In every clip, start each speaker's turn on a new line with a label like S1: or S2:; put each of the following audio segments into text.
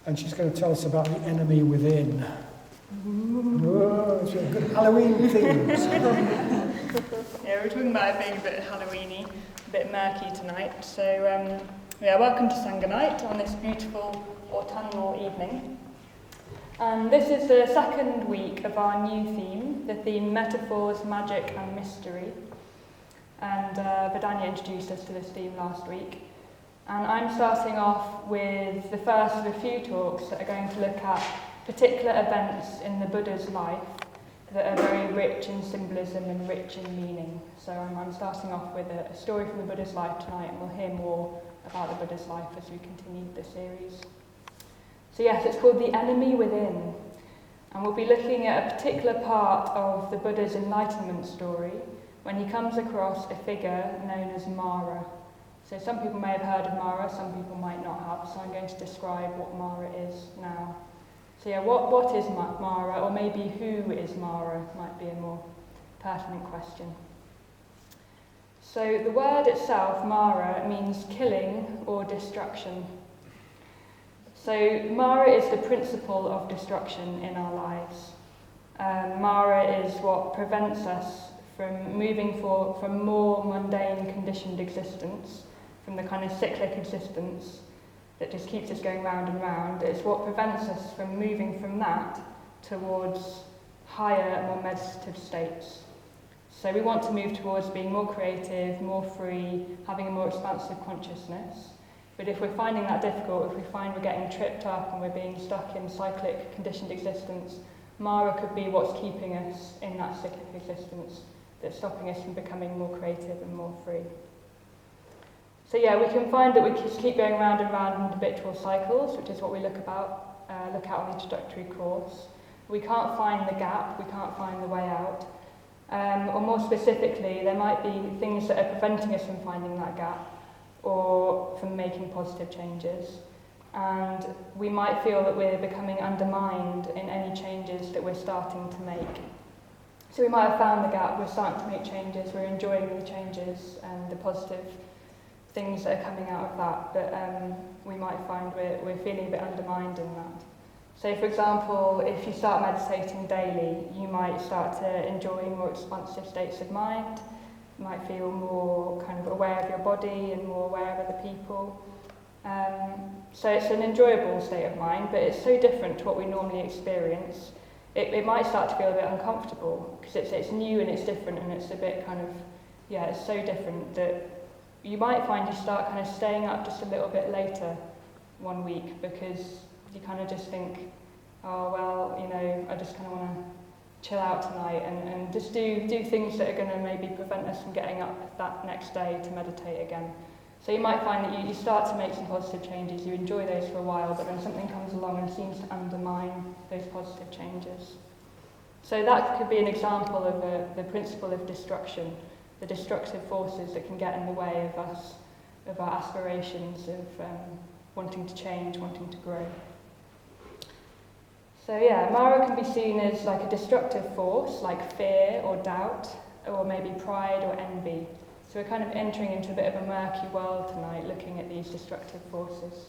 S1: and she's going to tell us about the enemy within. Whoa, it's a good Halloween themes.
S2: Yeah, we're talking about it being a bit Halloweeny, a bit murky tonight. So, welcome to Sangha night on this beautiful autumnal evening. And this is the second week of our new theme, the theme Metaphors, Magic and Mystery. And Vidania introduced us to this theme last week. And I'm starting off with the first of a few talks that are going to look at particular events in the Buddha's life that are very rich in symbolism and rich in meaning. So I'm starting off with a story from the Buddha's life tonight, and we'll hear more about the Buddha's life as we continue the series. So yes, it's called The Enermy Within, and we'll be looking at a particular part of the Buddha's enlightenment story when he comes across a figure known as Mara. So some people may have heard of Mara, some people might not have, so I'm going to describe what Mara is now. So what is Mara, or maybe who is Mara, might be a more pertinent question. So the word itself, Mara, means killing or destruction. So Mara is the principle of destruction in our lives. Mara is what prevents us from moving from more mundane conditioned existence, from the kind of cyclic existence that just keeps us going round and round. It's what prevents us from moving from that towards higher, more meditative states. So we want to move towards being more creative, more free, having a more expansive consciousness. But if we're finding that difficult, if we find we're getting tripped up and we're being stuck in cyclic conditioned existence, Mara could be what's keeping us in that cyclic existence, that's stopping us from becoming more creative and more free. So we can find that we just keep going round and round in habitual cycles, which is what we look at on the introductory course. We can't find the gap, we can't find the way out. Or more specifically, there might be things that are preventing us from finding that gap or from making positive changes. And we might feel that we're becoming undermined in any changes that we're starting to make. So we might have found the gap, we're starting to make changes, we're enjoying the changes and the positive things that are coming out of that, but we might find we're feeling a bit undermined in that. So for example, if you start meditating daily, you might start to enjoy more expansive states of mind, you might feel more kind of aware of your body and more aware of other people. So it's an enjoyable state of mind, but it's so different to what we normally experience. It might start to feel a bit uncomfortable, because it's new and it's different, and it's a bit kind of, it's so different that you might find you start kind of staying up just a little bit later one week, because you kind of just think, I just kind of want to chill out tonight and just do things that are going to maybe prevent us from getting up that next day to meditate again. So you might find that you start to make some positive changes, you enjoy those for a while, but then something comes along and seems to undermine those positive changes. So that could be an example of the principle of destruction, the destructive forces that can get in the way of us, of our aspirations, of wanting to change, wanting to grow. So Mara can be seen as like a destructive force, like fear or doubt, or maybe pride or envy. So we're kind of entering into a bit of a murky world tonight, looking at these destructive forces.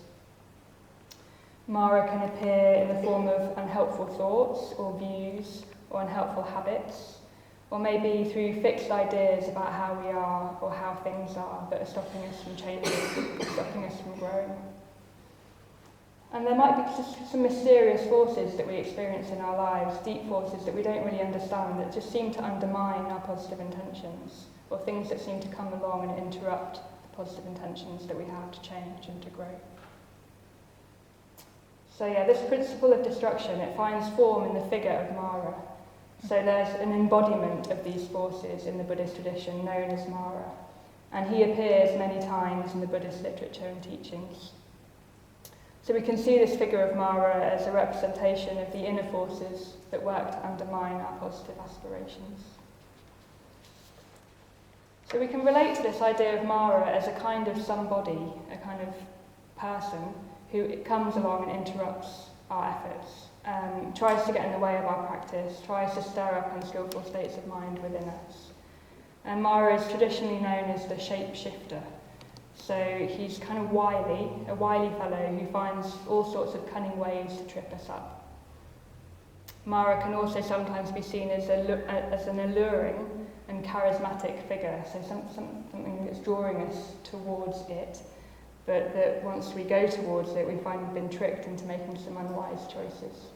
S2: Mara can appear in the form of unhelpful thoughts or views or unhelpful habits, or maybe through fixed ideas about how we are or how things are that are stopping us from changing, stopping us from growing. And there might be just some mysterious forces that we experience in our lives, deep forces that we don't really understand, that just seem to undermine our positive intentions, or things that seem to come along and interrupt the positive intentions that we have to change and to grow. So this principle of destruction, it finds form in the figure of Mara. So there's an embodiment of these forces in the Buddhist tradition known as Mara, and he appears many times in the Buddhist literature and teachings. So we can see this figure of Mara as a representation of the inner forces that work to undermine our positive aspirations. So we can relate to this idea of Mara as a kind of somebody, a kind of person who comes along and interrupts our efforts, tries to get in the way of our practice, tries to stir up unskillful states of mind within us. And Mara is traditionally known as the shapeshifter. So he's kind of a wily fellow who finds all sorts of cunning ways to trip us up. Mara can also sometimes be seen as an alluring and charismatic figure, so something that's drawing us towards it, but that once we go towards it, we find we've been tricked into making some unwise choices.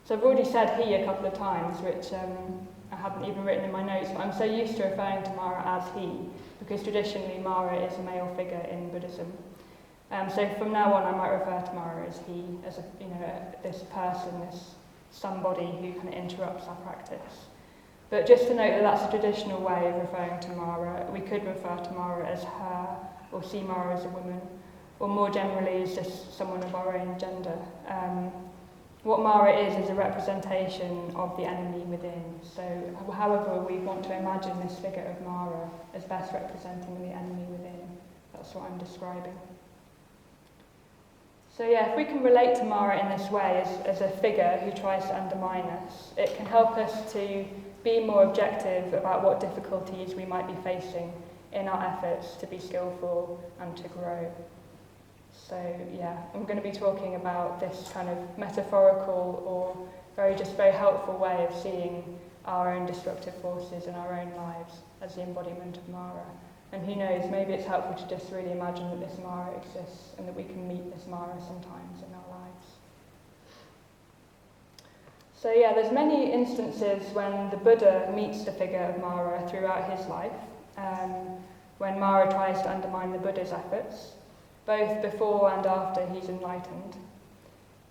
S2: So I've already said he a couple of times, which I haven't even written in my notes, but I'm so used to referring to Mara as he, because traditionally Mara is a male figure in Buddhism. So from now on I might refer to Mara as he, as this person, this somebody who kind of interrupts our practice. But just to note that that's a traditional way of referring to Mara. We could refer to Mara as her, or see Mara as a woman, or more generally as just someone of our own gender. What Mara is a representation of the enemy within. So however we want to imagine this figure of Mara as best representing the enemy within, that's what I'm describing. So yeah, if we can relate to Mara in this way as a figure who tries to undermine us, it can help us to be more objective about what difficulties we might be facing in our efforts to be skillful and to grow. So yeah, I'm going to be talking about this kind of metaphorical or very helpful way of seeing our own destructive forces in our own lives as the embodiment of Mara. And who knows, maybe it's helpful to just really imagine that this Mara exists and that we can meet this Mara sometimes in our lives. So yeah, there's many instances when the Buddha meets the figure of Mara throughout his life, when Mara tries to undermine the Buddha's efforts, both before and after he's enlightened.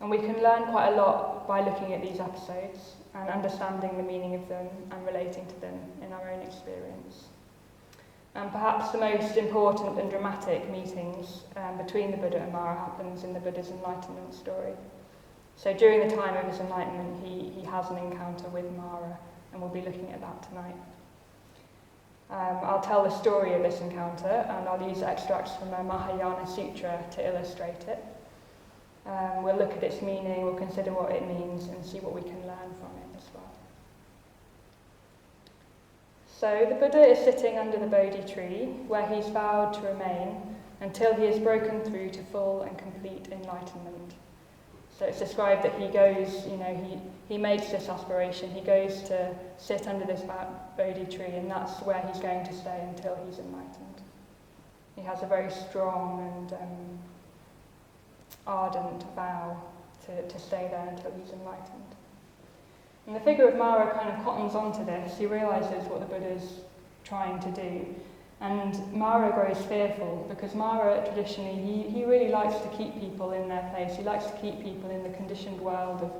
S2: And we can learn quite a lot by looking at these episodes and understanding the meaning of them and relating to them in our own experience. And perhaps the most important and dramatic meetings between the Buddha and Mara happens in the Buddha's enlightenment story. So during the time of his enlightenment, he has an encounter with Mara, and we'll be looking at that tonight. I'll tell the story of this encounter, and I'll use extracts from a Mahayana Sutra to illustrate it. We'll look at its meaning, we'll consider what it means, and see what we can learn from it as well. So the Buddha is sitting under the Bodhi tree, where he's vowed to remain until he has broken through to full and complete enlightenment. So it's described that he goes, he makes this aspiration, he goes to sit under this Bodhi tree, and that's where he's going to stay until he's enlightened. He has a very strong and ardent vow to stay there until he's enlightened. And the figure of Mara kind of cottons onto this. He realises what the Buddha's trying to do. And Mara grows fearful because Mara, traditionally, he really likes to keep people in their place. He likes to keep people in the conditioned world of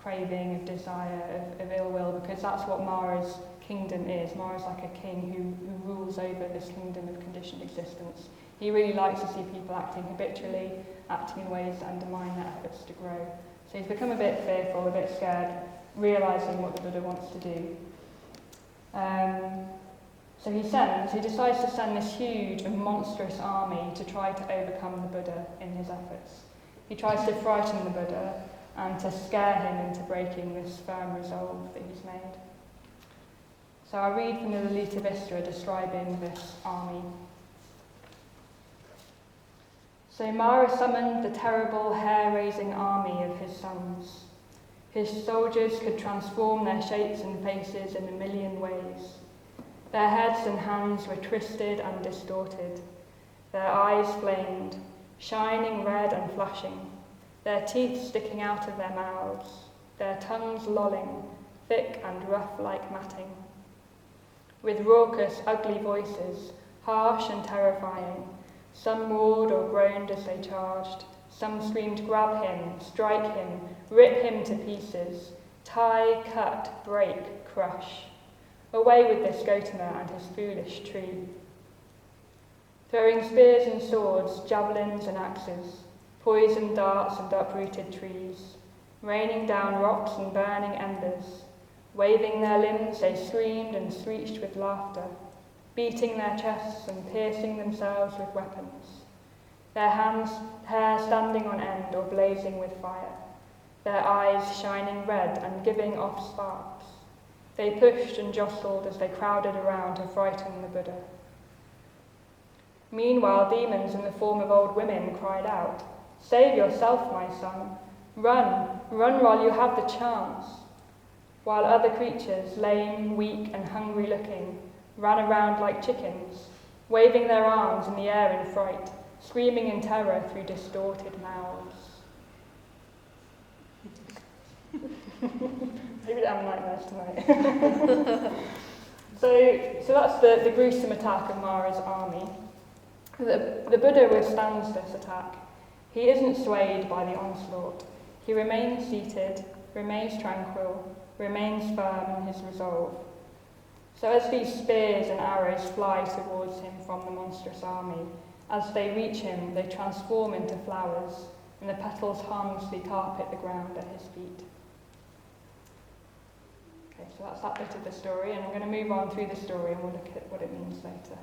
S2: craving, of desire, of ill will, because that's what Mara's kingdom is. Mara's like a king who rules over this kingdom of conditioned existence. He really likes to see people acting habitually, acting in ways that undermine their efforts to grow. So he's become a bit fearful, a bit scared, realising what the Buddha wants to do. So he decides to send this huge and monstrous army to try to overcome the Buddha in his efforts. He tries to frighten the Buddha and to scare him into breaking this firm resolve that he's made. So I'll read from the Lalita Vistra describing this army. So Mara summoned the terrible hair-raising army of his sons. His soldiers could transform their shapes and faces in a million ways. Their heads and hands were twisted and distorted. Their eyes flamed, shining red and flashing, their teeth sticking out of their mouths, their tongues lolling, thick and rough like matting. With raucous, ugly voices, harsh and terrifying, some roared or groaned as they charged, some screamed, "Grab him, strike him, rip him to pieces, tie, cut, break, crush. Away with this Gautama and his foolish tree." Throwing spears and swords, javelins and axes, poisoned darts and uprooted trees, raining down rocks and burning embers, waving their limbs, they screamed and screeched with laughter, beating their chests and piercing themselves with weapons, their hair standing on end or blazing with fire, their eyes shining red and giving off sparks. They pushed and jostled as they crowded around to frighten the Buddha. Meanwhile, demons in the form of old women cried out, "Save yourself, my son. Run, run while you have the chance." While other creatures, lame, weak, and hungry-looking, ran around like chickens, waving their arms in the air in fright, screaming in terror through distorted mouths. Maybe I'm nightmares tonight. So that's the gruesome attack of Mara's army. The Buddha withstands this attack. He isn't swayed by the onslaught. He remains seated, remains tranquil, remains firm in his resolve. So as these spears and arrows fly towards him from the monstrous army, as they reach him, they transform into flowers, and the petals harmlessly carpet the ground at his feet. Okay, so that's that bit of the story, and I'm going to move on through the story and we'll look at what it means later.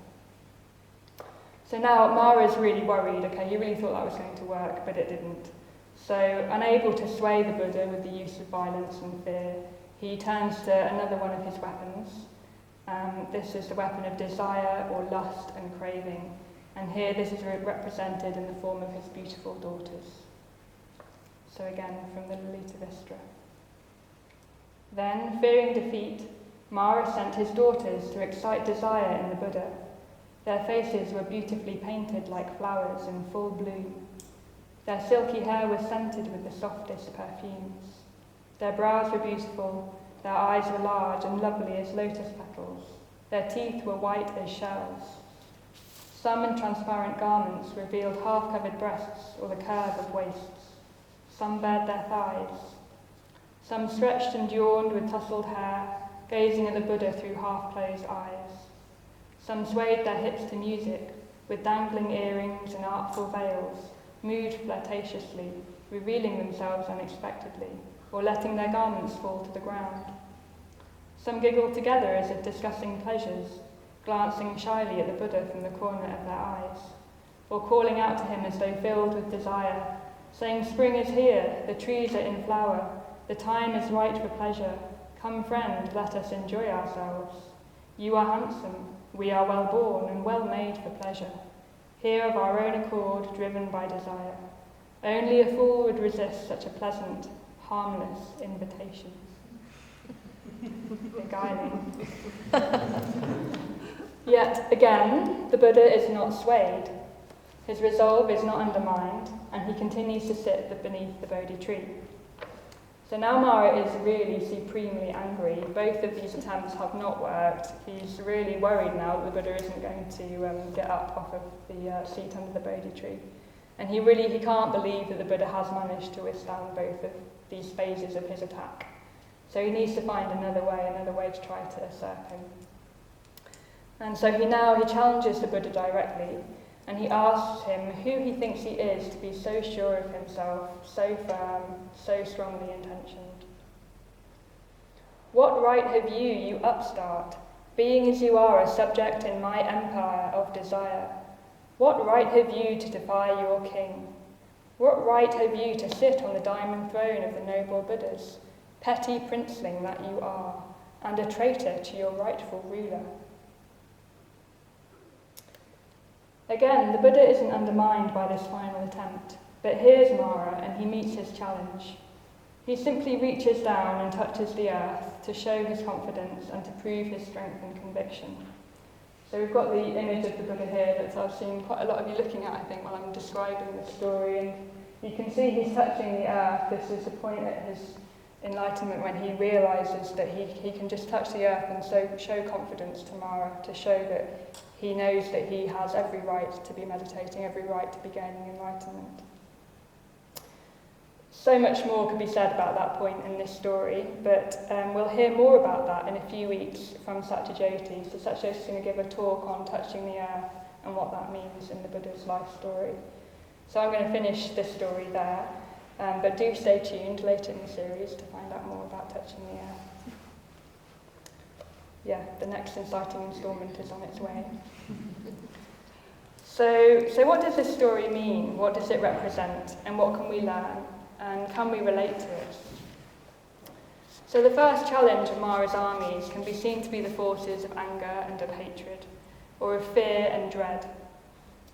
S2: So now Mara's really worried, okay, he really thought that was going to work, but it didn't. So unable to sway the Buddha with the use of violence and fear, he turns to another one of his weapons. This is the weapon of desire or lust and craving, and here this is represented in the form of his beautiful daughters. So again, from the Lalittavistara. Then, fearing defeat, Mara sent his daughters to excite desire in the Buddha. Their faces were beautifully painted like flowers in full bloom. Their silky hair was scented with the softest perfumes. Their brows were beautiful, their eyes were large and lovely as lotus petals. Their teeth were white as shells. Some in transparent garments revealed half-covered breasts or the curve of waists. Some bared their thighs. Some stretched and yawned with tousled hair, gazing at the Buddha through half-closed eyes. Some swayed their hips to music, with dangling earrings and artful veils, moved flirtatiously, revealing themselves unexpectedly, or letting their garments fall to the ground. Some giggled together as if discussing pleasures, glancing shyly at the Buddha from the corner of their eyes, or calling out to him as though filled with desire, saying, "Spring is here, the trees are in flower, the time is right for pleasure. Come, friend, let us enjoy ourselves. You are handsome, we are well born and well made for pleasure. Here of our own accord, driven by desire. Only a fool would resist such a pleasant, harmless invitation." Beguiling. Yet again, the Buddha is not swayed. His resolve is not undermined, and he continues to sit beneath the Bodhi tree. So now Mara is really supremely angry. Both of these attempts have not worked. He's really worried now that the Buddha isn't going to get up off of the seat under the Bodhi tree. And he can't believe that the Buddha has managed to withstand both of these phases of his attack. So he needs to find another way to try to usurp him. And so he challenges the Buddha directly, and he asks him who he thinks he is to be so sure of himself, so firm, so strongly intentioned. "What right have you, you upstart, being as you are a subject in my empire of desire? What right have you to defy your king? What right have you to sit on the diamond throne of the noble Buddhas, petty princeling that you are, and a traitor to your rightful ruler?" Again, the Buddha isn't undermined by this final attempt, but hears Mara and he meets his challenge. He simply reaches down and touches the earth to show his confidence and to prove his strength and conviction. So we've got the image of the Buddha here that I've seen quite a lot of you looking at, I think, while I'm describing the story. And you can see he's touching the earth. This is the point at his enlightenment when he realises that he can just touch the earth and so show confidence to Mara, to show that he knows that he has every right to be meditating, every right to be gaining enlightenment. So much more could be said about that point in this story, but we'll hear more about that in a few weeks from Satyajyoti. So Satyajyoti is going to give a talk on touching the earth and what that means in the Buddha's life story. So I'm going to finish this story there, but do stay tuned later in the series to find out more about touching the earth. Yeah, the next inciting instalment is on its way. So what does this story mean? What does it represent? And what can we learn? And can we relate to it? So the first challenge of Mara's armies can be seen to be the forces of anger and of hatred, or of fear and dread.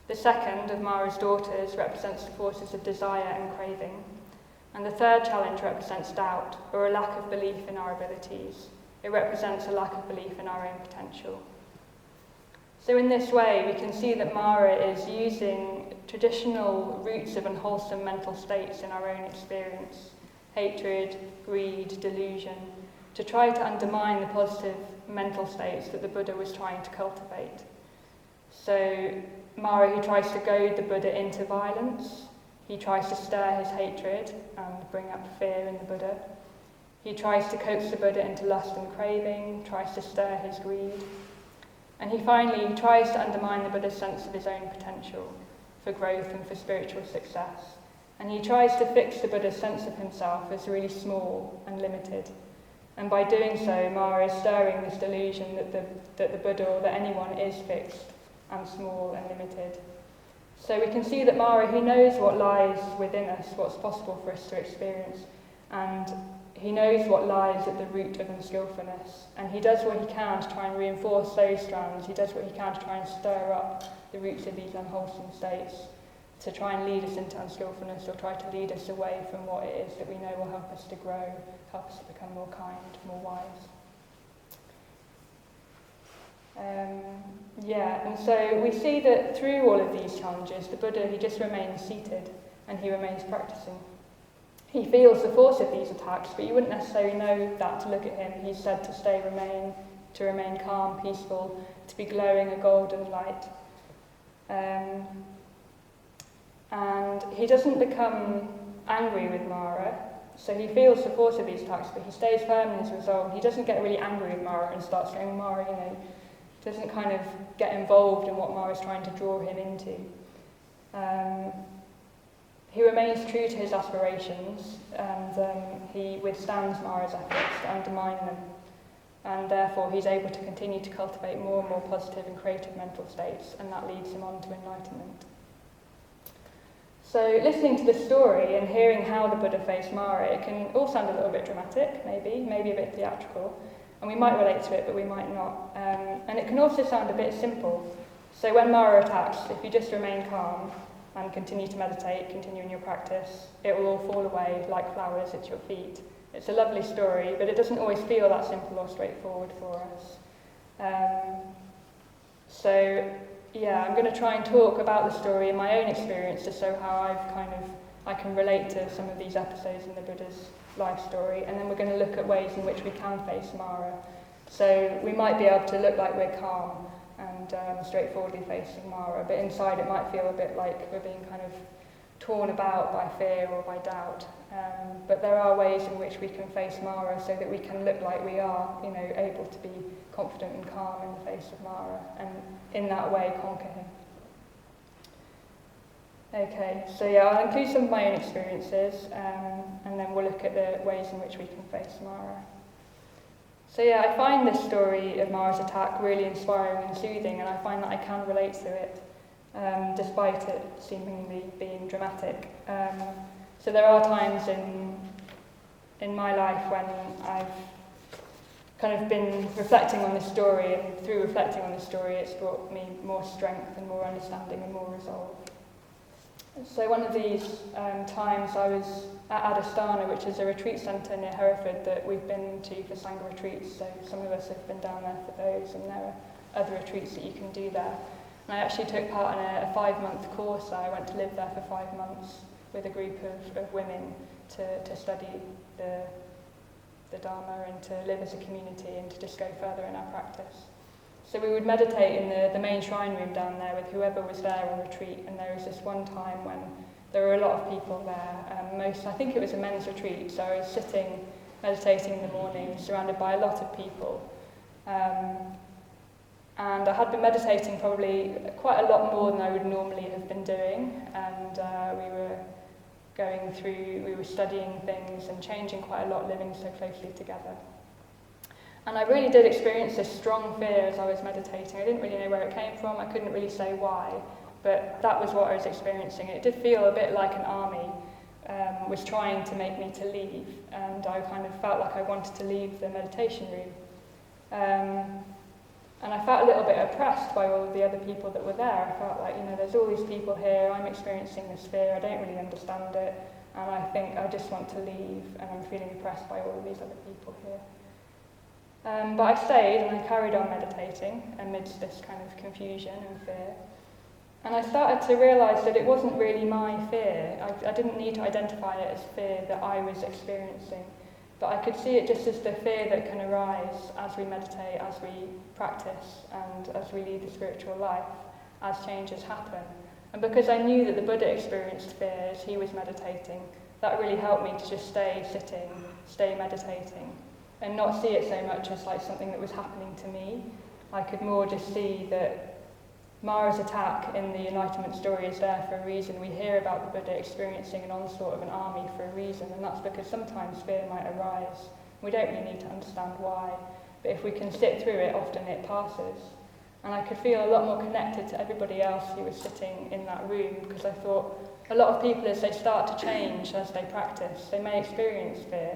S2: The second, of Mara's daughters, represents the forces of desire and craving. And the third challenge represents doubt, or a lack of belief in our abilities. It represents a lack of belief in our own potential. So in this way, we can see that Mara is using traditional roots of unwholesome mental states in our own experience, hatred, greed, delusion, to try to undermine the positive mental states that the Buddha was trying to cultivate. So Mara, he tries to goad the Buddha into violence. He tries to stir his hatred and bring up fear in the Buddha. He tries to coax the Buddha into lust and craving, tries to stir his greed. And he finally tries to undermine the Buddha's sense of his own potential for growth and for spiritual success. And he tries to fix the Buddha's sense of himself as really small and limited. And by doing so, Mara is stirring this delusion that the Buddha or that anyone is fixed and small and limited. So we can see that Mara, he knows what lies within us, what's possible for us to experience, and he knows what lies at the root of unskillfulness, and he does what he can to try and reinforce those strands. He does what he can to try and stir up the roots of these unwholesome states, to try and lead us into unskillfulness, or try to lead us away from what it is that we know will help us to grow, help us to become more kind, more wise. And so we see that through all of these challenges, the Buddha, he just remains seated and he remains practicing. He feels the force of these attacks, but you wouldn't necessarily know that to look at him. He's said to remain calm, peaceful, to be glowing a golden light. And he doesn't become angry with Mara, so he feels the force of these attacks, but he stays firm in his resolve. He doesn't get really angry with Mara and starts going, Mara, doesn't kind of get involved in what Mara's trying to draw him into. He remains true to his aspirations, and he withstands Mara's efforts to undermine them, and therefore he's able to continue to cultivate more and more positive and creative mental states, and that leads him on to enlightenment. So listening to the story and hearing how the Buddha faced Mara, it can all sound a little bit dramatic, maybe a bit theatrical, and we might relate to it, but we might not. And it can also sound a bit simple. So when Mara attacks, if you just remain calm and continue to meditate, continue in your practice, it will all fall away like flowers at your feet. It's a lovely story, but it doesn't always feel that simple or straightforward for us. I'm going to try and talk about the story in my own experience, to show how I can relate to some of these episodes in the Buddha's life story, and then we're going to look at ways in which we can face Mara. So we might be able to look like we're calm and straightforwardly facing Mara, but inside it might feel a bit like we're being kind of torn about by fear or by doubt. But there are ways in which we can face Mara so that we can look like we are, able to be confident and calm in the face of Mara, and in that way conquer him. Okay, so I'll include some of my own experiences, and then we'll look at the ways in which we can face Mara. So I find this story of Mara's attack really inspiring and soothing, and I find that I can relate to it, despite it seemingly being dramatic. So there are times in my life when I've kind of been reflecting on this story, and through reflecting on this story, it's brought me more strength and more understanding and more resolve. So one of these times I was at Adasthana, which is a retreat centre near Hereford that we've been to for Sangha retreats, so some of us have been down there for those, and there are other retreats that you can do there. And I actually took part in a 5-month course there. I went to live there for 5 months with a group of women to study the Dharma and to live as a community and to just go further in our practice. So we would meditate in the main shrine room down there with whoever was there on retreat, and there was this one time when there were a lot of people there. I think it was a men's retreat, so I was sitting, meditating in the morning, surrounded by a lot of people. And I had been meditating probably quite a lot more than I would normally have been doing, and we were studying things and changing quite a lot, living so closely together. And I really did experience this strong fear as I was meditating. I didn't really know where it came from, I couldn't really say why, but that was what I was experiencing. It did feel a bit like an army was trying to make me to leave, and I kind of felt like I wanted to leave the meditation room. And I felt a little bit oppressed by all of the other people that were there. I felt like, there's all these people here, I'm experiencing this fear, I don't really understand it, and I think I just want to leave, and I'm feeling oppressed by all of these other people here. But I stayed and I carried on meditating amidst this kind of confusion and fear. And I started to realise that it wasn't really my fear. I didn't need to identify it as fear that I was experiencing, but I could see it just as the fear that can arise as we meditate, as we practice, and as we lead the spiritual life, as changes happen. And because I knew that the Buddha experienced fear as he was meditating, that really helped me to just stay sitting, stay meditating, and not see it so much as like something that was happening to me. I could more just see that Mara's attack in the Enlightenment story is there for a reason. We hear about the Buddha experiencing an onslaught of an army for a reason, and that's because sometimes fear might arise. We don't really need to understand why, but if we can sit through it, often it passes. And I could feel a lot more connected to everybody else who was sitting in that room, because I thought a lot of people, as they start to change, as they practice, they may experience fear,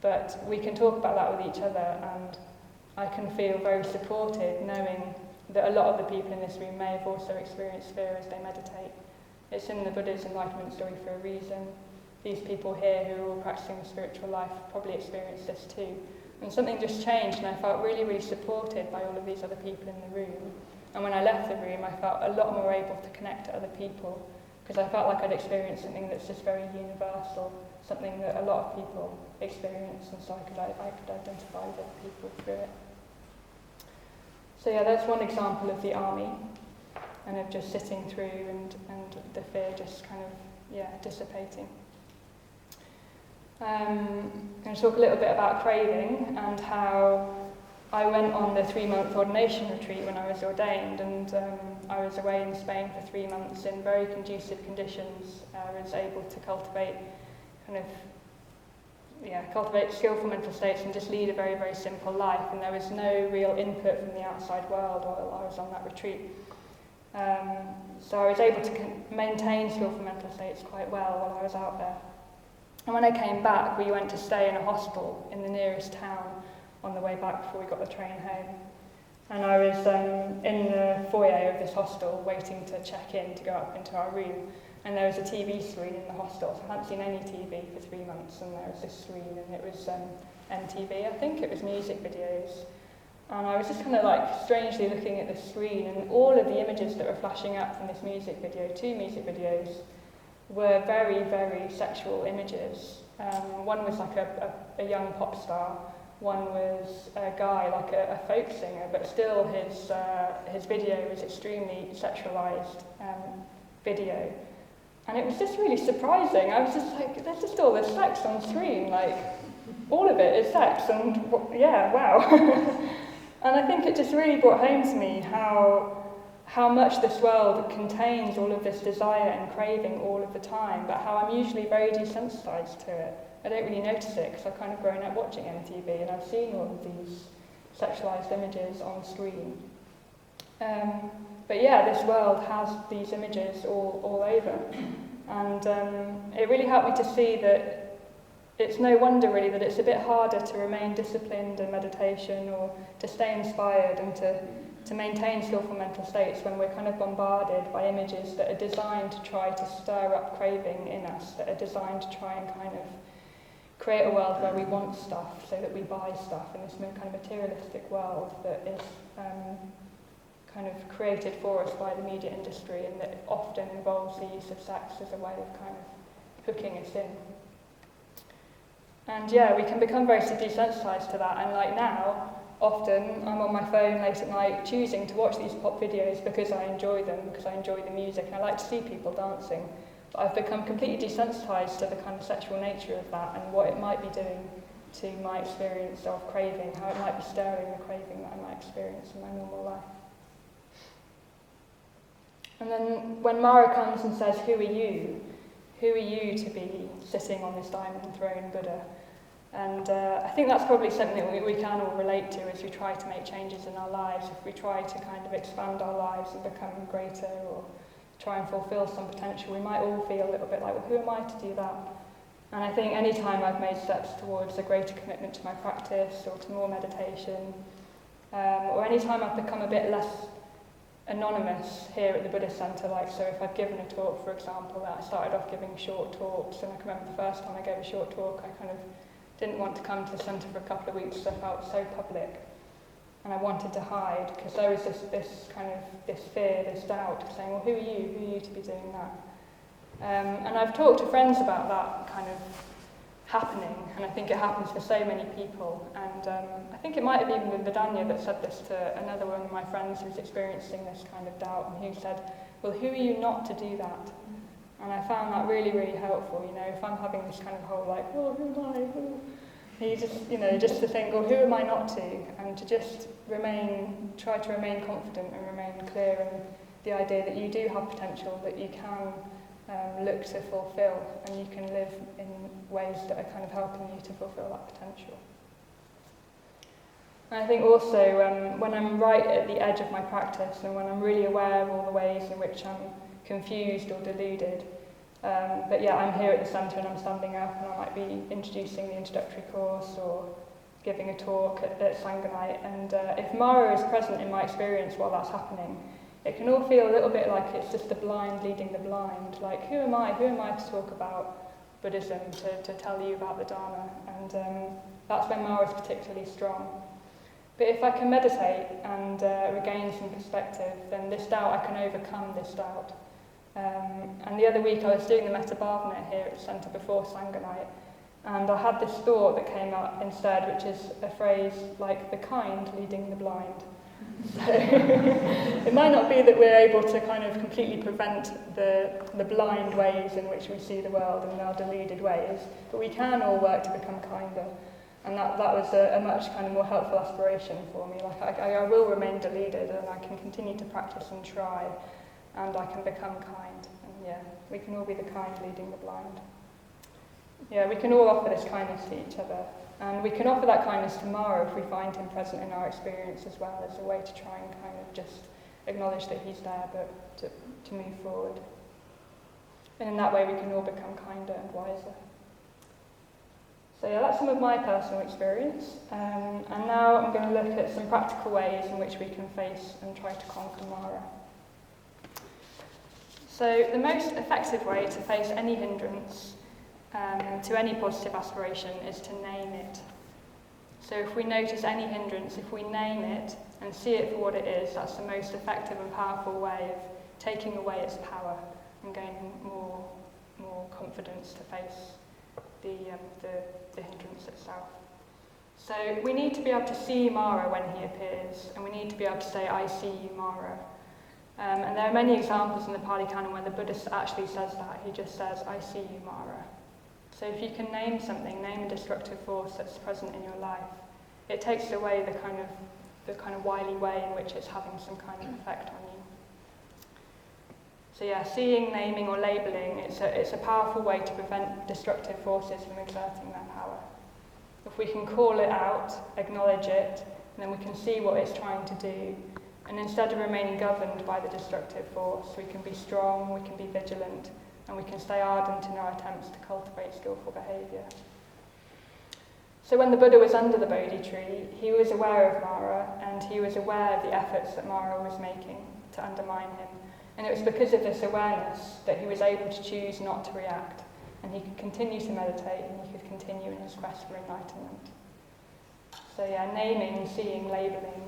S2: but we can talk about that with each other, and I can feel very supported knowing that a lot of the people in this room may have also experienced fear as they meditate. It's in the Buddha's enlightenment story for a reason. These people here who are all practicing the spiritual life probably experienced this too. And something just changed, and I felt really, really supported by all of these other people in the room. And when I left the room, I felt a lot more able to connect to other people, because I felt like I'd experienced something that's just very universal, something that a lot of people experience, and so I could identify with other people through it. So yeah, that's one example of the army, and of just sitting through and the fear just kind of, dissipating. I'm going to talk a little bit about craving and how I went on the 3-month ordination retreat when I was ordained, and I was away in Spain for 3 months in very conducive conditions. I was able to cultivate skillful mental states and just lead a very, very simple life, and there was no real input from the outside world while I was on that retreat. So I was able to maintain skillful mental states quite well while I was out there. And when I came back, we went to stay in a hostel in the nearest town on the way back before we got the train home. And I was in the foyer of this hostel waiting to check in to go up into our room. And there was a TV screen in the hostel. So I hadn't seen any TV for 3 months, and there was this screen, and it was MTV, I think. It was music videos. And I was just kind of like strangely looking at the screen, and all of the images that were flashing up from this music video, 2 music videos, were very, very sexual images. One was like a young pop star. One was a guy, like a folk singer, but still his video was extremely sexualized video. And it was just really surprising. I was just like, there's just all this sex on screen, like, all of it is sex, and yeah, wow. And I think it just really brought home to me how much this world contains all of this desire and craving all of the time, but how I'm usually very desensitized to it. I don't really notice it because I've kind of grown up watching MTV, and I've seen all of these sexualized images on screen. But yeah, this world has these images all over. And it really helped me to see that it's no wonder really that it's a bit harder to remain disciplined in meditation or to stay inspired and to maintain skillful mental states when we're kind of bombarded by images that are designed to try to stir up craving in us, that are designed to try and kind of create a world where we want stuff so that we buy stuff in this kind of materialistic world that is kind of created for us by the media industry, and that often involves the use of sex as a way of kind of hooking us in. And yeah, we can become very desensitized to that, and like now, often I'm on my phone late at night choosing to watch these pop videos because I enjoy them, because I enjoy the music, and I like to see people dancing. But I've become completely desensitized to the kind of sexual nature of that and what it might be doing to my experience of craving, how it might be stirring the craving that I might experience in my normal life. And then when Mara comes and says, who are you? Who are you to be sitting on this diamond throne, Buddha? And I think that's probably something that we can all relate to as we try to make changes in our lives, if we try to kind of expand our lives and become greater or try and fulfill some potential. We might all feel a little bit like, well, who am I to do that? And I think any time I've made steps towards a greater commitment to my practice or to more meditation, Or any time I've become a bit less anonymous here at the Buddhist Centre, like so if I've given a talk, for example, I started off giving short talks, and I can remember the first time I gave a short talk, I kind of didn't want to come to the centre for a couple of weeks because I felt so public, and I wanted to hide because there was this fear, this doubt, saying, well, who are you to be doing that? And I've talked to friends about that kind of happening, and I think it happens for so many people, and I think it might have even been Vidanya that said this to another one of my friends who's experiencing this kind of doubt, and who said, well, who are you not to do that? And I found that really, really helpful, if I'm having this kind of whole like, oh, who am I? You just to think, well, who am I not to? And to just try to remain confident and remain clear in the idea that you do have potential, that you can look to fulfill, and you can live in ways that are kind of helping you to fulfill that potential. And I think also when I'm right at the edge of my practice, and when I'm really aware of all the ways in which I'm confused or deluded, but yeah, I'm here at the centre and I'm standing up and I might be introducing the introductory course or giving a talk at Sangha night, and if Mara is present in my experience while that's happening, it can all feel a little bit like it's just the blind leading the blind. Like, who am I to talk about Buddhism, to tell you about the Dharma? And that's when Mara is particularly strong. But if I can meditate and regain some perspective, then this doubt, I can overcome this doubt. And the other week I was doing the Metta Bhavana here at the centre before Sangha night, and I had this thought that came up instead, which is a phrase like, the kind leading the blind. So it might not be that we're able to kind of completely prevent the blind ways in which we see the world and our deluded ways, but we can all work to become kinder. And that was a much kind of more helpful aspiration for me. Like I will remain deluded, and I can continue to practice and try, and I can become kind. And yeah, we can all be the kind leading the blind. Yeah, we can all offer this kindness to each other. And we can offer that kindness to Mara if we find him present in our experience as well, as a way to try and kind of just acknowledge that he's there, but to move forward. And in that way we can all become kinder and wiser. So yeah, that's some of my personal experience. And now I'm going to look at some practical ways in which we can face and try to conquer Mara. So the most effective way to face any hindrance to any positive aspiration is to name it. So if we notice any hindrance, if we name it and see it for what it is, that's the most effective and powerful way of taking away its power and gaining more confidence to face the hindrance itself. So we need to be able to see Mara when he appears, and we need to be able to say, I see you, Mara. And there are many examples in the Pali Canon where the Buddhist actually says that. He just says, I see you, Mara. So if you can name something, name a destructive force that's present in your life, it takes away the kind of wily way in which it's having some kind of effect on you. So yeah, seeing, naming or labelling, it's a powerful way to prevent destructive forces from exerting their power. If we can call it out, acknowledge it, then we can see what it's trying to do, and instead of remaining governed by the destructive force, we can be strong, we can be vigilant, and we can stay ardent in our attempts to cultivate skillful behaviour. So when the Buddha was under the Bodhi tree, he was aware of Mara, and he was aware of the efforts that Mara was making to undermine him. And it was because of this awareness that he was able to choose not to react, and he could continue to meditate, and he could continue in his quest for enlightenment. So yeah, naming, seeing, labelling,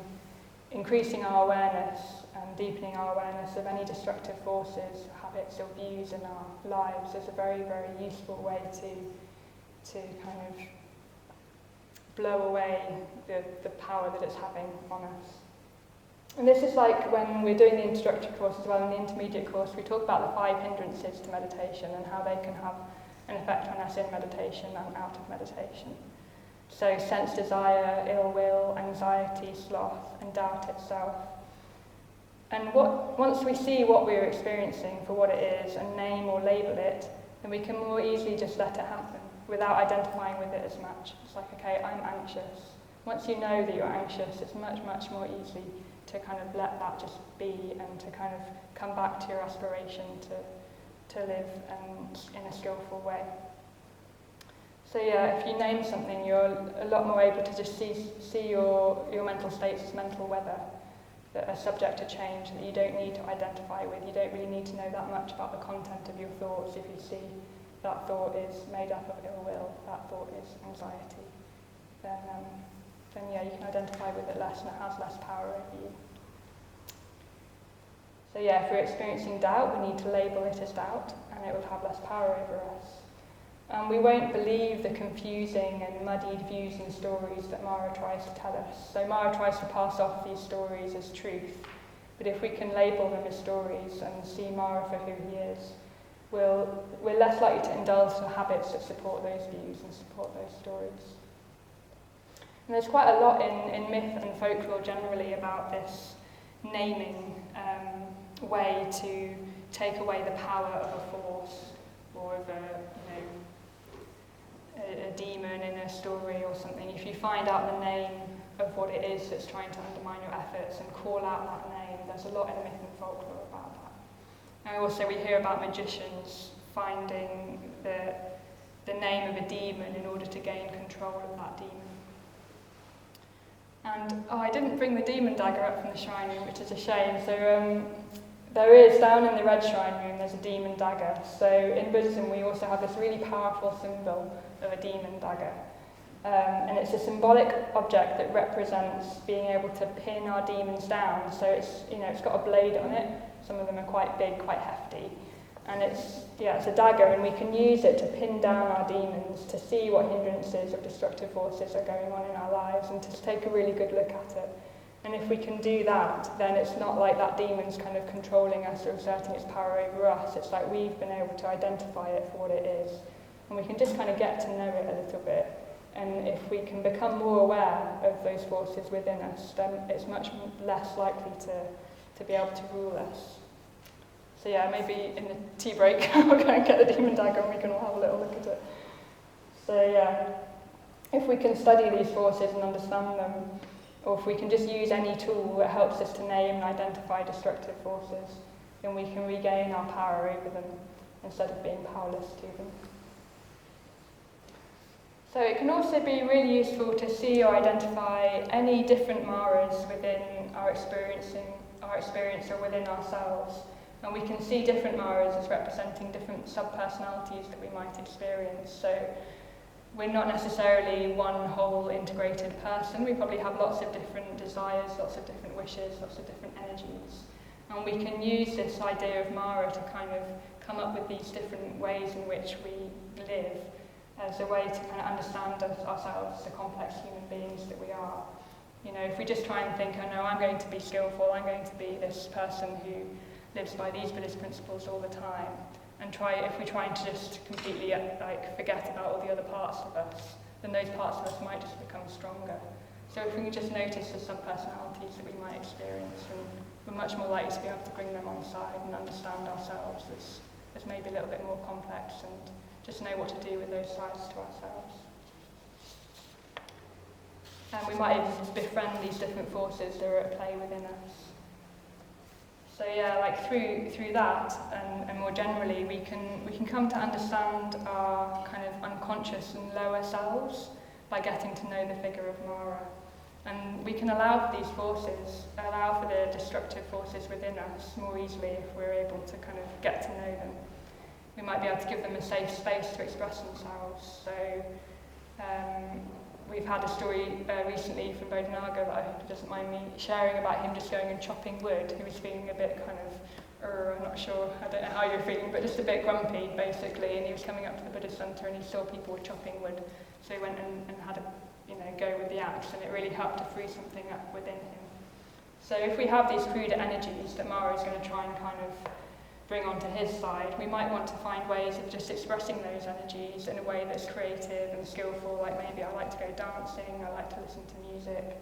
S2: increasing our awareness and deepening our awareness of any destructive forces, habits or views in our lives is a very, very useful way to kind of blow away the power that it's having on us. And this is like when we're doing the introductory course as well, in the intermediate course, we talk about the 5 hindrances to meditation and how they can have an effect on us in meditation and out of meditation. So sense desire, ill will, anxiety, sloth, and doubt itself. And once we see what we're experiencing for what it is and name or label it, then we can more easily just let it happen without identifying with it as much. It's like, okay, I'm anxious. Once you know that you're anxious, it's much, much more easy to kind of let that just be and to kind of come back to your aspiration to live in a skillful way. So yeah, if you name something, you're a lot more able to just see your mental states as mental weather that are subject to change, that you don't need to identify with. You don't really need to know that much about the content of your thoughts. If you see that thought is made up of ill will, that thought is anxiety, then yeah, you can identify with it less and it has less power over you. So yeah, if we're experiencing doubt, we need to label it as doubt, and it will have less power over us. And we won't believe the confusing and muddied views and stories that Mara tries to tell us. So Mara tries to pass off these stories as truth, but if we can label them as stories and see Mara for who he is, we're less likely to indulge the habits that support those views and support those stories. And there's quite a lot in myth and folklore generally about this naming way to take away the power of a force or of a demon in a story or something. If you find out the name of what it is that's trying to undermine your efforts and call out that name, there's a lot in myth and folklore about that. And also we hear about magicians finding the name of a demon in order to gain control of that demon. And I didn't bring the demon dagger up from the shrine room, which is a shame. So there is, down in the red shrine room, there's a demon dagger. So in Buddhism we also have this really powerful symbol of a demon dagger. And it's a symbolic object that represents being able to pin our demons down. So it's got a blade on it. Some of them are quite big, quite hefty. And it's a dagger, and we can use it to pin down our demons, to see what hindrances or destructive forces are going on in our lives, and to take a really good look at it. And if we can do that, then it's not like that demon's kind of controlling us or exerting its power over us. It's like we've been able to identify it for what it is. And we can just kind of get to know it a little bit. And if we can become more aware of those forces within us, then it's much less likely to be able to rule us. So yeah, maybe in the tea break we'll go and get the demon dagger and we can all have a little look at it. So yeah, if we can study these forces and understand them, or if we can just use any tool that helps us to name and identify destructive forces, then we can regain our power over them instead of being powerless to them. So it can also be really useful to see or identify any different Maras within our experience or within ourselves. And we can see different Maras as representing different sub-personalities that we might experience. So we're not necessarily one whole integrated person. We probably have lots of different desires, lots of different wishes, lots of different energies. And we can use this idea of Mara to kind of come up with these different ways in which we live as a way to kind of understand ourselves, the complex human beings that we are. You know, if we just try and think, oh no, I'm going to be skillful, I'm going to be this person who lives by these Buddhist principles all the time, and if we try to just completely forget about all the other parts of us, then those parts of us might just become stronger. So if we can just notice the sub-personalities that we might experience, and we're much more likely to be able to bring them on side and understand ourselves as maybe a little bit more complex, and just know what to do with those sides to ourselves. And we might even befriend these different forces that are at play within us. So yeah, through that, and more generally, we can come to understand our kind of unconscious and lower selves by getting to know the figure of Mara. And we can allow for these forces, allow for the destructive forces within us more easily if we're able to kind of get to know them. We might be able to give them a safe space to express themselves. So we've had a story recently from Bodhanaga that I hope he doesn't mind me sharing about him just going and chopping wood. He was feeling a bit kind of, I'm not sure, I don't know how you're feeling, but just a bit grumpy basically, and he was coming up to the Buddhist Centre and he saw people were chopping wood. So he went and had a go with the axe, and it really helped to free something up within him. So if we have these cruder energies that Mara is going to try and kind of bring onto his side, we might want to find ways of just expressing those energies in a way that's creative and skillful, like maybe I like to go dancing, I like to listen to music.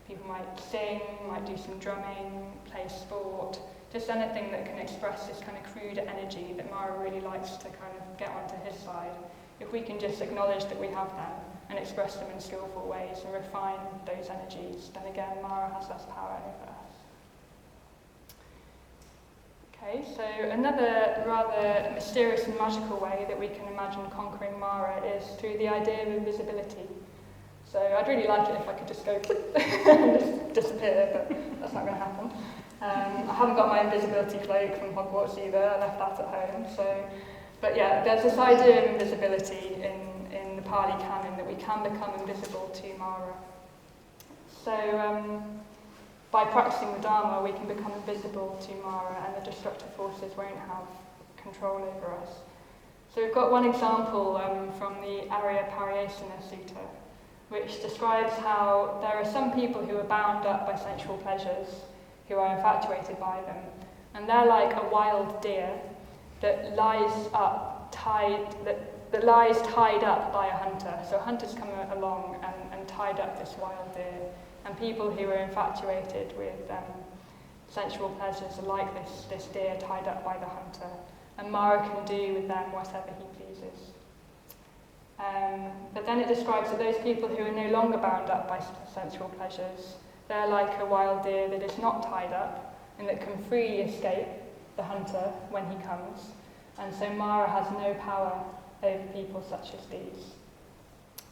S2: People might sing, might do some drumming, play sport, just anything that can express this kind of crude energy that Mara really likes to kind of get onto his side. If we can just acknowledge that we have them and express them in skillful ways and refine those energies, then again Mara has less power over us. Okay, so another rather mysterious and magical way that we can imagine conquering Mara is through the idea of invisibility. So I'd really like it if I could just go and just disappear, but that's not going to happen. I haven't got my invisibility cloak from Hogwarts either, I left that at home. But yeah, there's this idea of invisibility in the Pali Canon, that we can become invisible to Mara. So by practicing the Dharma, we can become invisible to Mara, and the destructive forces won't have control over us. So we've got one example from the Arya Pariyasana Sutta, which describes how there are some people who are bound up by sensual pleasures, who are infatuated by them, and they're like a wild deer that lies tied up by a hunter. So a hunter's come along and tied up this wild deer, and people who are infatuated with sensual pleasures are like this deer tied up by the hunter, and Mara can do with them whatever he pleases. But then it describes that those people who are no longer bound up by sensual pleasures, they're like a wild deer that is not tied up and that can freely escape the hunter when he comes. And so Mara has no power over people such as these.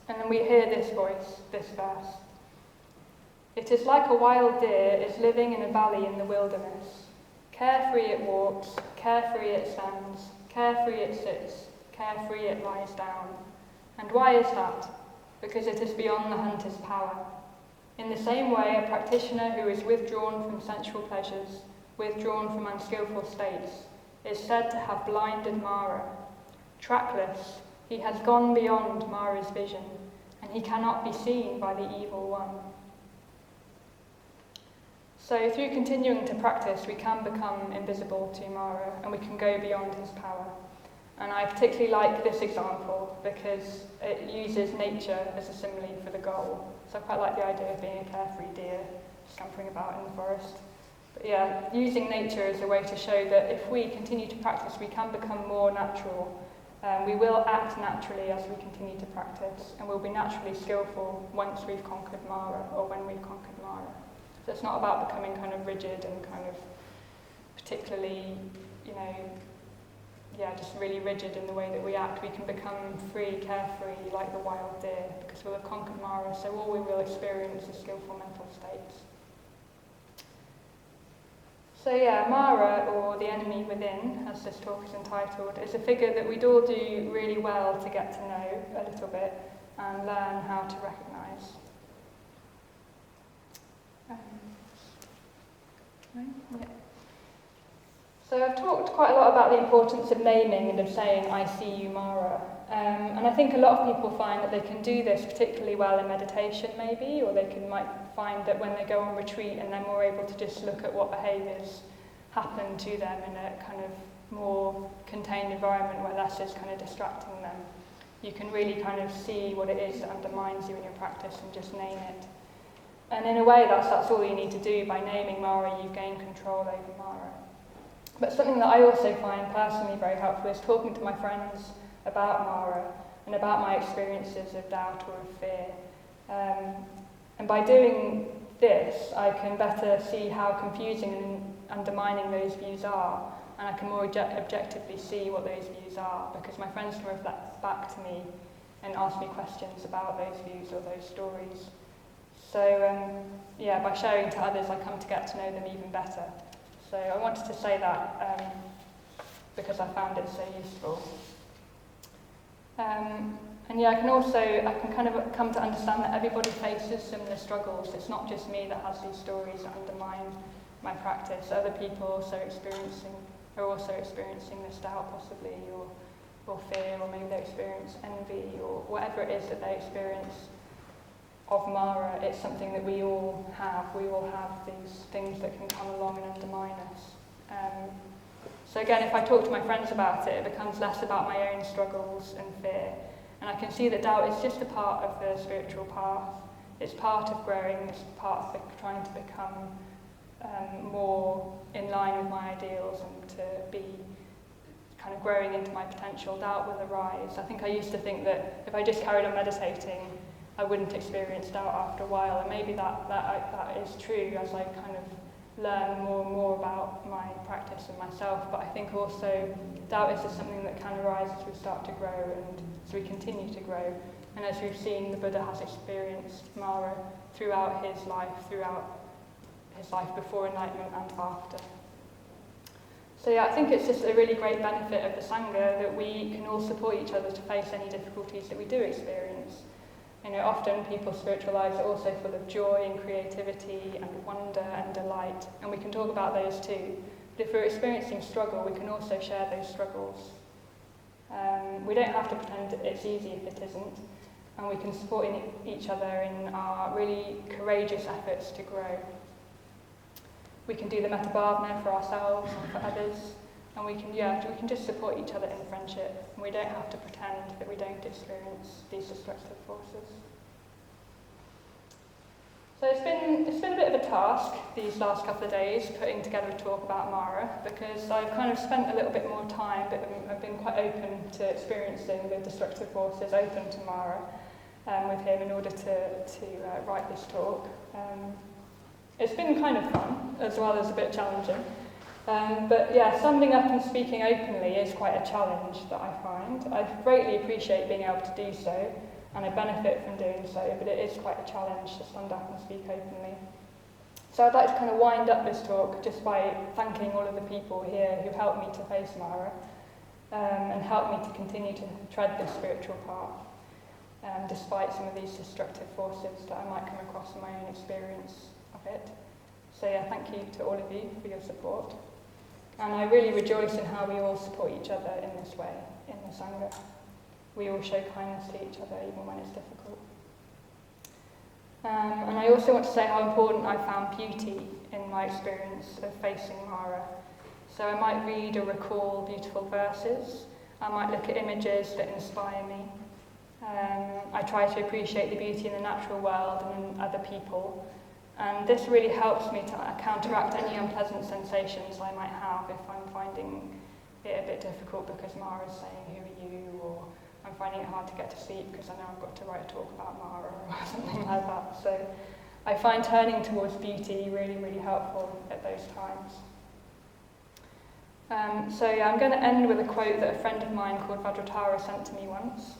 S2: And then we hear this voice, this verse. It is like a wild deer is living in a valley in the wilderness. Carefree it walks, carefree it stands, carefree it sits, carefree it lies down. And why is that? Because it is beyond the hunter's power. In the same way, a practitioner who is withdrawn from sensual pleasures, withdrawn from unskillful states, is said to have blinded Mara. Trackless, he has gone beyond Mara's vision, and he cannot be seen by the evil one. So through continuing to practice, we can become invisible to Mara, and we can go beyond his power. And I particularly like this example because it uses nature as a simile for the goal. So I quite like the idea of being a carefree deer scampering about in the forest. But yeah, using nature as a way to show that if we continue to practice, we can become more natural. We will act naturally as we continue to practice, and we'll be naturally skillful once we've conquered Mara, or when we've conquered Mara. So it's not about becoming kind of rigid and kind of particularly, just really rigid in the way that we act. We can become free, carefree, like the wild deer, because we'll have conquered Mara, so all we will experience is skillful mental states. So yeah, Mara, or the enemy within, as this talk is entitled, is a figure that we'd all do really well to get to know a little bit and learn how to recognise. So I've talked quite a lot about the importance of naming and of saying, I see you, Mara. And I think a lot of people find that they can do this particularly well in meditation maybe, or they might find that when they go on retreat and they're more able to just look at what behaviours happen to them in a kind of more contained environment where less is kind of distracting them. You can really kind of see what it is that undermines you in your practice and just name it. And in a way, that's all you need to do. By naming Mara, you've gained control over Mara. But something that I also find personally very helpful is talking to my friends about Mara and about my experiences of doubt or of fear. And by doing this, I can better see how confusing and undermining those views are, and I can more objectively see what those views are, because my friends can reflect back to me and ask me questions about those views or those stories. So by sharing to others, I come to get to know them even better. So I wanted to say that because I found it so useful. I can kind of come to understand that everybody faces similar struggles. It's not just me that has these stories that undermine my practice. Other people are also experiencing this doubt possibly, or fear, or maybe they experience envy, or whatever it is that they experience of Mara. It's something that we all have. We all have these things that can come along and undermine us. So again, if I talk to my friends about it, it becomes less about my own struggles and fear. And I can see that doubt is just a part of the spiritual path. It's part of growing, it's part of trying to become more in line with my ideals and to be kind of growing into my potential. Doubt will arise. I think I used to think that if I just carried on meditating, I wouldn't experience doubt after a while, and maybe that is true as I kind of learn more and more about my practice and myself, but I think also doubt is just something that can arise as we start to grow and as we continue to grow. And as we've seen, the Buddha has experienced Mara throughout his life before enlightenment and after. So yeah, I think it's just a really great benefit of the Sangha that we can all support each other to face any difficulties that we do experience. You know, often people's spiritual lives are also full of joy and creativity and wonder and delight, and we can talk about those too. But if we're experiencing struggle, we can also share those struggles. We don't have to pretend it's easy if it isn't, and we can support each other in our really courageous efforts to grow. We can do the metabhavana for ourselves and for others, and we can just support each other in friendship. We don't have to pretend that we don't experience these destructive forces. So it's been a bit of a task these last couple of days putting together a talk about Mara, because I've kind of spent a little bit more time, but I've been quite open to experiencing the destructive forces, open to Mara with him in order to write this talk. It's been kind of fun as well as a bit challenging. But yeah, summing up and speaking openly is quite a challenge that I find. I greatly appreciate being able to do so, and I benefit from doing so, but it is quite a challenge to stand up and speak openly. So I'd like to kind of wind up this talk just by thanking all of the people here who've helped me to face Mara, and helped me to continue to tread this spiritual path, despite some of these destructive forces that I might come across in my own experience of it. So yeah, thank you to all of you for your support. And I really rejoice in how we all support each other in this way, in the Sangha. We all show kindness to each other even when it's difficult. And I also want to say how important I found beauty in my experience of facing Mara. So I might read or recall beautiful verses. I might look at images that inspire me. I try to appreciate the beauty in the natural world and in other people. And this really helps me to counteract any unpleasant sensations I might have if I'm finding it a bit difficult because Mara's saying, "Who are you?" or I'm finding it hard to get to sleep because I know I've got to write a talk about Mara or something like that. So I find turning towards beauty really, really helpful at those times. So yeah, I'm going to end with a quote that a friend of mine called Vajratara sent to me once.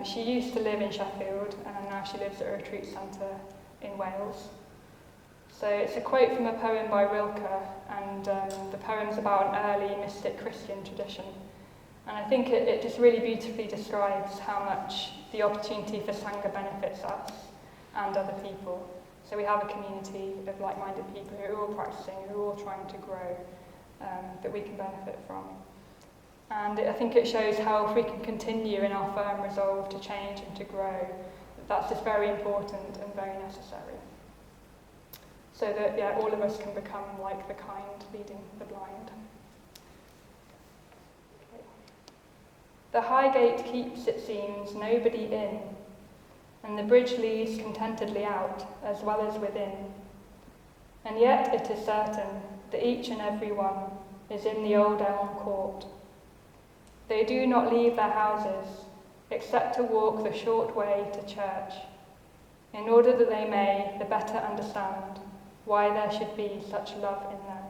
S2: She used to live in Sheffield and now she lives at a retreat centre in Wales. So it's a quote from a poem by Rilke, and the poem's about an early mystic Christian tradition. And I think it just really beautifully describes how much the opportunity for Sangha benefits us and other people. So we have a community of like-minded people who are all practicing, who are all trying to grow, that we can benefit from. And I think it shows how if we can continue in our firm resolve to change and to grow, that's just very important and very necessary. So that, yeah, all of us can become like the kind leading the blind. Okay. The high gate keeps, it seems, nobody in, and the bridge leads contentedly out, as well as within. And yet it is certain that each and every one is in the old elm court. They do not leave their houses, except to walk the short way to church, in order that they may the better understand why there should be such love in them.